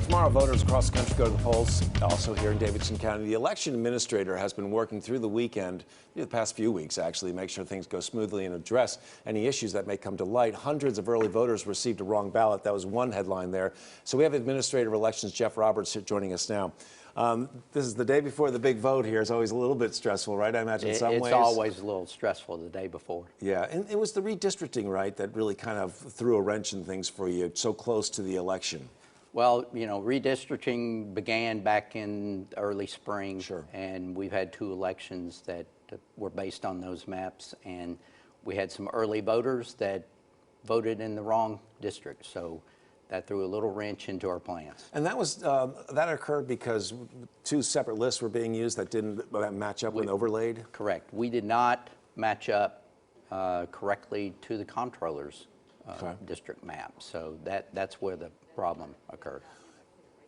Tomorrow, voters across the country go to the polls. Also here in Davidson County, the election administrator has been working through the weekend, the past few weeks actually, make sure things go smoothly and address any issues that may come to light. Hundreds of early voters received a wrong ballot. That was one headline there. So we have Administrator of Elections Jeff Roberts joining us now. This is the day before the big vote here. It's always a little bit stressful, right? I imagine in some ways. It's always a little stressful the day before. Yeah, and it was the redistricting, right, that really kind of threw a wrench in things for you so close to the election. Well, you know, redistricting began back in early spring. Sure. And we've had two elections that were based on those maps, and we had some early voters that voted in the wrong district. So that threw a little wrench into our plans. And that was that occurred because two separate lists were being used that didn't match up when overlaid? Correct. We did not match up correctly to the comptroller's district map. So that's where the problem occurred.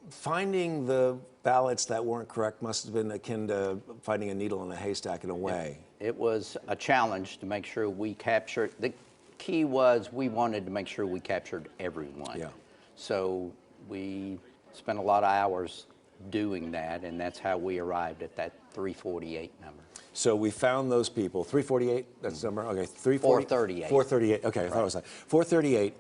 Finding the ballots that weren't correct must have been akin to finding a needle in a haystack in a way. It was a challenge to make sure we captured. The key was we wanted to make sure we captured everyone. Yeah. So we spent a lot of hours doing that, and that's how we arrived at that 348 number. So we found those people. 348, that's the number? Okay, 438. 438, okay, I right. thought it was that. 438,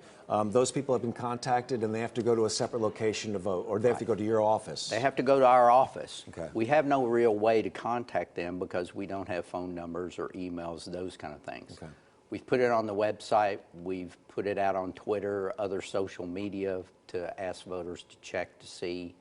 those people have been contacted and they have to go to a separate location to vote, or they have to go to your office? They have to go to our office. Okay. We have no real way to contact them because we don't have phone numbers or emails, those kind of things. Okay. We've put it on the website, we've put it out on Twitter, other social media to ask voters to check to see.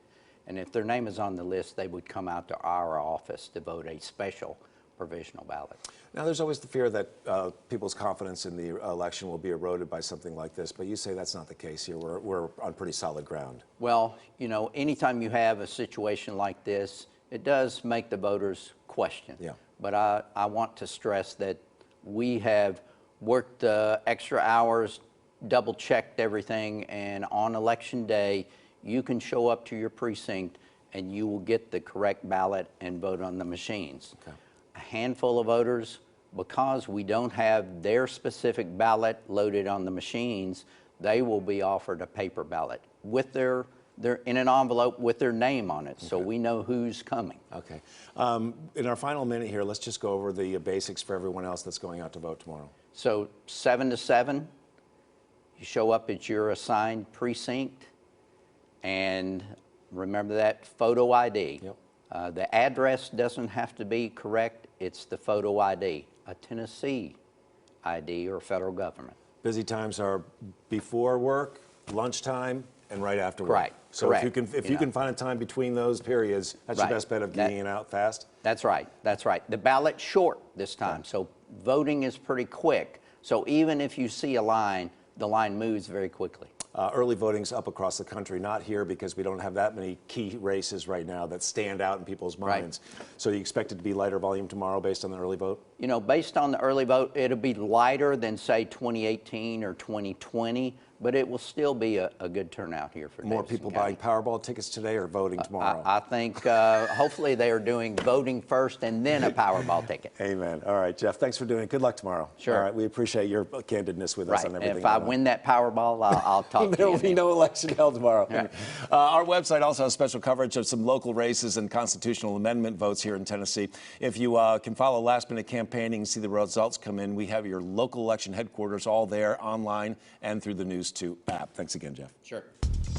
And if their name is on the list, they would come out to our office to vote a special provisional ballot. Now, there's always the fear that people's confidence in the election will be eroded by something like this, but you say that's not the case here. We're on pretty solid ground. Well, you know, anytime you have a situation like this, it does make the voters question. Yeah. But I want to stress that we have worked extra hours, double-checked everything, and on election day, you can show up to your precinct and you will get the correct ballot and vote on the machines. Okay. A handful of voters, because we don't have their specific ballot loaded on the machines, they will be offered a paper ballot with their in an envelope with their name on it, so we know who's coming. Okay. In our final minute here, let's just go over the basics for everyone else that's going out to vote tomorrow. So 7 to 7, you show up at your assigned precinct, and remember that photo ID. Yep. The address doesn't have to be correct, it's the photo ID, a Tennessee ID or federal government. Busy times are before work, lunchtime, and right after work. Right. So correct. if you can find a time between those periods, that's Right. your best bet of getting it out fast? That's right, that's right. The ballot's short this time, so voting is pretty quick. So even if you see a line, the line moves very quickly. Early voting's up across the country, not here because we don't have that many key races right now that stand out in people's minds. Right. So you expect it to be lighter volume tomorrow based on the early vote? You know, based on the early vote, it'll be lighter than, say, 2018 or 2020, but it will still be a good turnout here for More Davidson people County. buying Powerball tickets today or voting tomorrow? I think hopefully they are doing voting first and then a Powerball ticket. Amen. All right, Jeff, thanks for doing it. Good luck tomorrow. Sure. All right, we appreciate your candidness with us on everything. And if I win that Powerball, I'll talk to you. There will be no election held tomorrow. Yeah. Our website also has special coverage of some local races and constitutional amendment votes here in Tennessee. If you can follow last-minute campaigning and see the results come in, we have your local election headquarters all there online and through the News 2 app. Thanks again, Jeff. Sure.